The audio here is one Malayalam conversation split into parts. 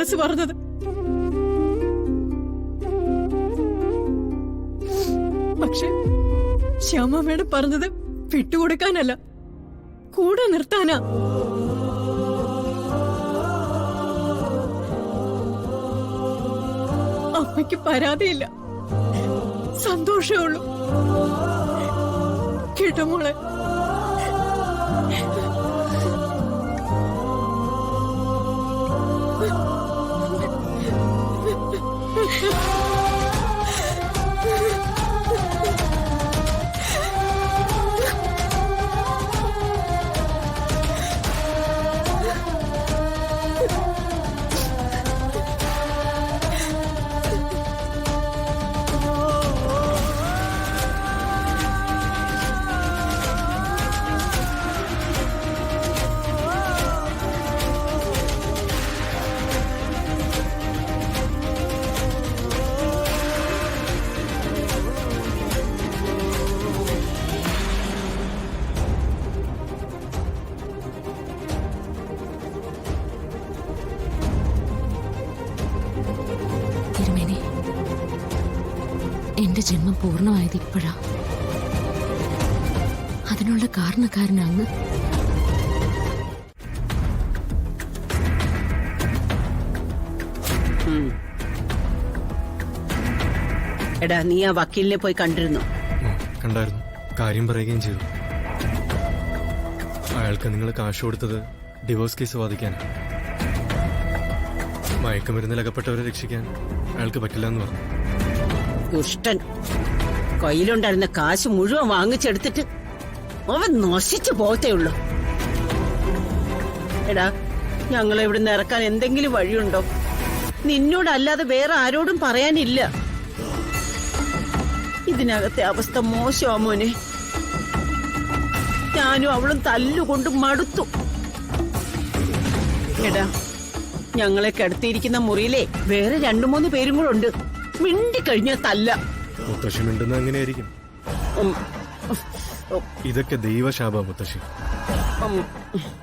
മനസ്സ് പറഞ്ഞത്. പക്ഷെ ശ്യാമമ്മയുടെ പറഞ്ഞത് വിട്ടുകൊടുക്കാനല്ല, കൂടെ നിർത്താനാ. അമ്മയ്ക്ക് പരാതിയില്ല, സന്തോഷമേ ഉള്ളൂ. കേട്ടോ മോളെ? എന്റെ ജന്മം പൂർണ്ണമായത് ഇപ്പോഴാ. അതിനുള്ള കാരണക്കാരനാണ്. എടാ, നീ ആ വക്കീലിനെ പോയി കണ്ടിരുന്നോ? കണ്ടായിരുന്നു, കാര്യം പറയുകയും ചെയ്തു. അയാൾക്ക് നിങ്ങൾ കാശ് കൊടുത്തത് ഡിവോഴ്സ് കേസ് വാദിക്കാനാണ്. മയക്കുമരുന്നിൽ അകപ്പെട്ടവരെ രക്ഷിക്കാൻ അയാൾക്ക് പറ്റില്ല എന്ന് പറഞ്ഞു. ദുഷ്ടൻ. കയ്യിലുണ്ടായിരുന്ന കാശ് മുഴുവൻ വാങ്ങിച്ചെടുത്തിട്ട് അവൻ നശിച്ചു പോകത്തേ ഉള്ളൂ. എടാ, ഞങ്ങളെ ഇവിടുന്ന് ഇറക്കാൻ എന്തെങ്കിലും വഴിയുണ്ടോ? നിന്നോടല്ലാതെ വേറെ ആരോടും പറയാനില്ല. ഇതിനകത്തെ അവസ്ഥ മോശമാ മോനെ. ഞാനും അവളും തല്ലുകൊണ്ട് മടുത്തു. എടാ, ഞങ്ങളെ കിടത്തിയിരിക്കുന്ന മുറിയിലെ വേറെ 2-3 പേരും കൂടെ ഉണ്ട്. മിണ്ടിക്കഴിഞ്ഞ തല്ല. മുത്തശ്ശി മിണ്ടുന്നത് എങ്ങനെയായിരിക്കും? ഇതൊക്കെ ദൈവശാപ മുത്തശ്ശി.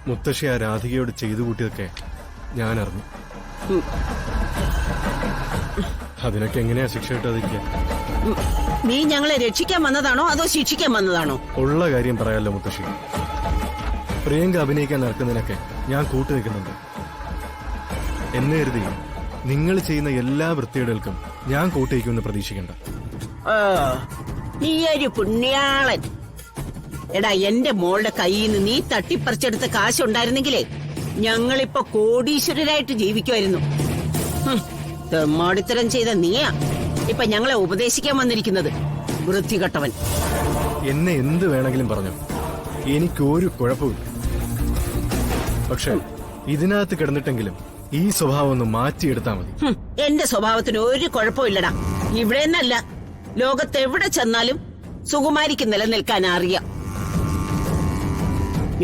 മുത്തശ്ശി ആ രാധികയോട് ചെയ്തു കൂട്ടിയതൊക്കെ ഞാൻ അറിഞ്ഞു. അതിനൊക്കെ എങ്ങനെയാ ശിക്ഷ കിട്ടാതിരിക്കുക? നീ ഞങ്ങളെ രക്ഷിക്കാൻ വന്നതാണോ അതോ ശിക്ഷിക്കാൻ വന്നതാണോ? ഉള്ള കാര്യം പറയാലോ മുത്തശ്ശി. പ്രിയങ്ക അഭിനയിക്കാൻ നടക്കുന്നതിനൊക്കെ ഞാൻ കൂട്ടു നിൽക്കുന്നുണ്ട്. എന്ന് കരുതി നിങ്ങൾ ചെയ്യുന്ന എല്ലാ വൃത്തികേടുകൾക്കും ഞാൻ കൂട്ടിവയ്ക്കുമെന്ന് പ്രതീക്ഷിക്കണ്ട. നീ ഒരു പുണ്യാളൻ. എടാ, എന്റെ മോളുടെ കയ്യിൽ നിന്ന് നീ തട്ടിപ്പറിച്ചെടുത്ത കാശുണ്ടായിരുന്നെങ്കിലേ ഞങ്ങളിപ്പോ കോടീശ്വരരായിട്ട് ജീവിക്കുമായിരുന്നു. തെമ്മാടിത്തരം ചെയ്ത നീയാ ഇപ്പൊ ഞങ്ങളെ ഉപദേശിക്കാൻ വന്നിരിക്കുന്നത്. വൃത്തികെട്ടവൻ. എന്നെ എന്ത് വേണമെങ്കിലും പറഞ്ഞു, എനിക്കൊരു കുഴപ്പമില്ല. പക്ഷെ ഇതിനകത്ത് കിടന്നിട്ടെങ്കിലും ഈ സ്വഭാവം ഒന്ന് മാറ്റിയെടുത്താൽ മതി. എന്റെ സ്വഭാവത്തിന് ഒരു കുഴപ്പമില്ലടാ. ഇവിടെ നിന്നല്ല, ലോകത്തെവിടെ ചെന്നാലും സുകുമാരിക്ക് നിലനിൽക്കാൻ അറിയാം.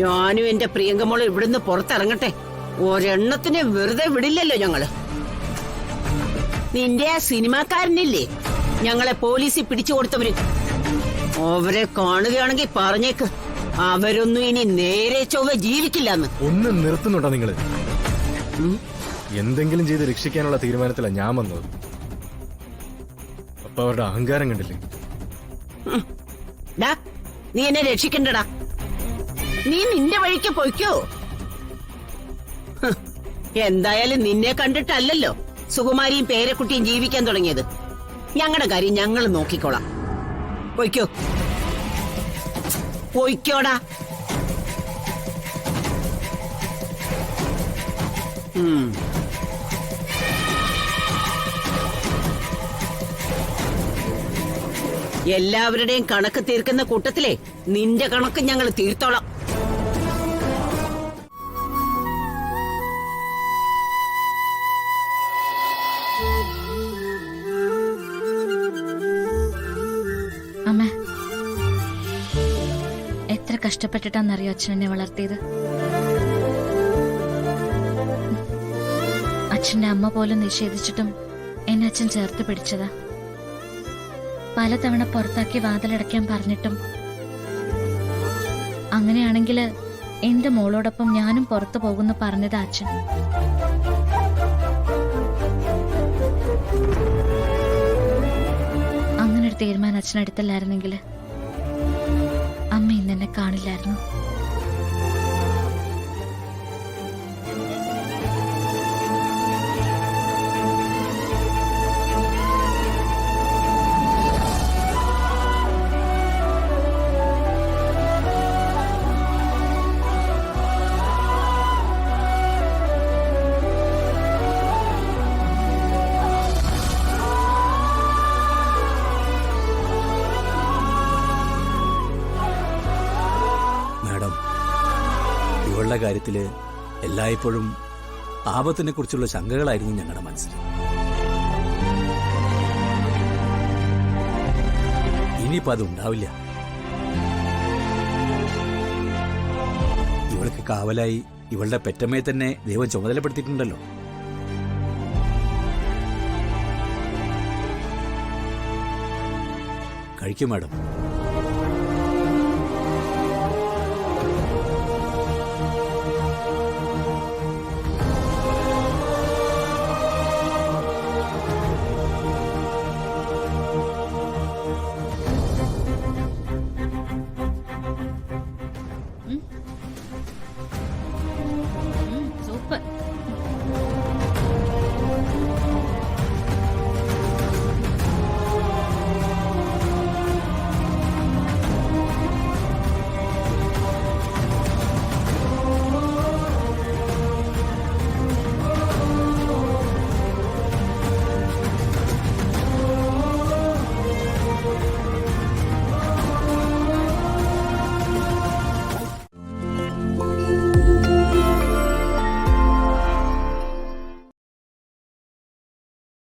ഞാനും എന്റെ പ്രിയങ്കമോളും ഇവിടുന്ന് പുറത്തിറങ്ങട്ടെ. ഒരെണ്ണത്തിനെ വെറുതെ വിടില്ലല്ലോ ഞങ്ങള്. നിന്റെ ആ സിനിമാക്കാരനില്ലേ ഞങ്ങളെ പോലീസിൽ പിടിച്ചു കൊടുത്തവര്, അവരെ കാണുകയാണെങ്കിൽ പറഞ്ഞേക്ക്, അവരൊന്നും ഇനി നേരെ ചൊവ്വ ജീവിക്കില്ലെന്ന്. ഒന്ന് നിർത്തുന്നുണ്ടോ നിങ്ങള്? എന്തെങ്കിലും ചെയ്ത് രക്ഷിക്കാനുള്ള തീരുമാനത്തിലാണ് ഞാൻ വന്നത്. അപ്പൊ അവരുടെ അഹങ്കാരം കണ്ടില്ലേ? നീ എന്നെ രക്ഷിക്കണ്ടടാ. നീ നിന്റെ വഴിക്ക് പൊയ്ക്കോ. എന്തായാലും നിന്നെ കണ്ടിട്ടല്ലല്ലോ സുകുമാരിയും പേരക്കുട്ടിയും ജീവിക്കാൻ തുടങ്ങിയത്. ഞങ്ങളുടെ കാര്യം ഞങ്ങൾ നോക്കിക്കോളാം. പൊയ്ക്കോ, പൊയ്ക്കോടാ. എല്ലാവരുടെയും കണക്ക് തീർക്കുന്ന കൂട്ടത്തിലെ നിന്റെ കണക്ക് ഞങ്ങൾ തീർത്തോളാം. അമ്മ, എത്ര കഷ്ടപ്പെട്ടിട്ടാന്നറിയോ അച്ഛൻ എന്നെ വളർത്തിയത്. അച്ഛന്റെ അമ്മ പോലും നിഷേധിച്ചിട്ടും എന്നെ അച്ഛൻ ചേർത്ത് പിടിച്ചതാ. പലതവണ പുറത്താക്കി വാതിലടയ്ക്കാൻ പറഞ്ഞിട്ടും. അങ്ങനെയാണെങ്കിൽ എന്റെ മോളോടൊപ്പം ഞാനും പുറത്തു പോകുന്നു പറഞ്ഞതാ അച്ഛൻ. തീരുമാനം അച്ഛൻ എടുത്തില്ലായിരുന്നെങ്കിൽ അമ്മ ഇന്ന് എന്നെ കാണില്ലായിരുന്നു. മാഡം, ഇവളുടെ കാര്യത്തില് എല്ലായ്പ്പോഴും ആപത്തിനെ കുറിച്ചുള്ള ശങ്കകളായിരുന്നു ഞങ്ങളുടെ മനസ്സിൽ. ഇനിയിപ്പോ അതുണ്ടാവില്ല. ഇവൾക്ക് കാവലായി ഇവളുടെ പെറ്റമ്മയെ തന്നെ ദൈവം ചുമതലപ്പെടുത്തിയിട്ടുണ്ടല്ലോ. കഴിക്കും മാഡം.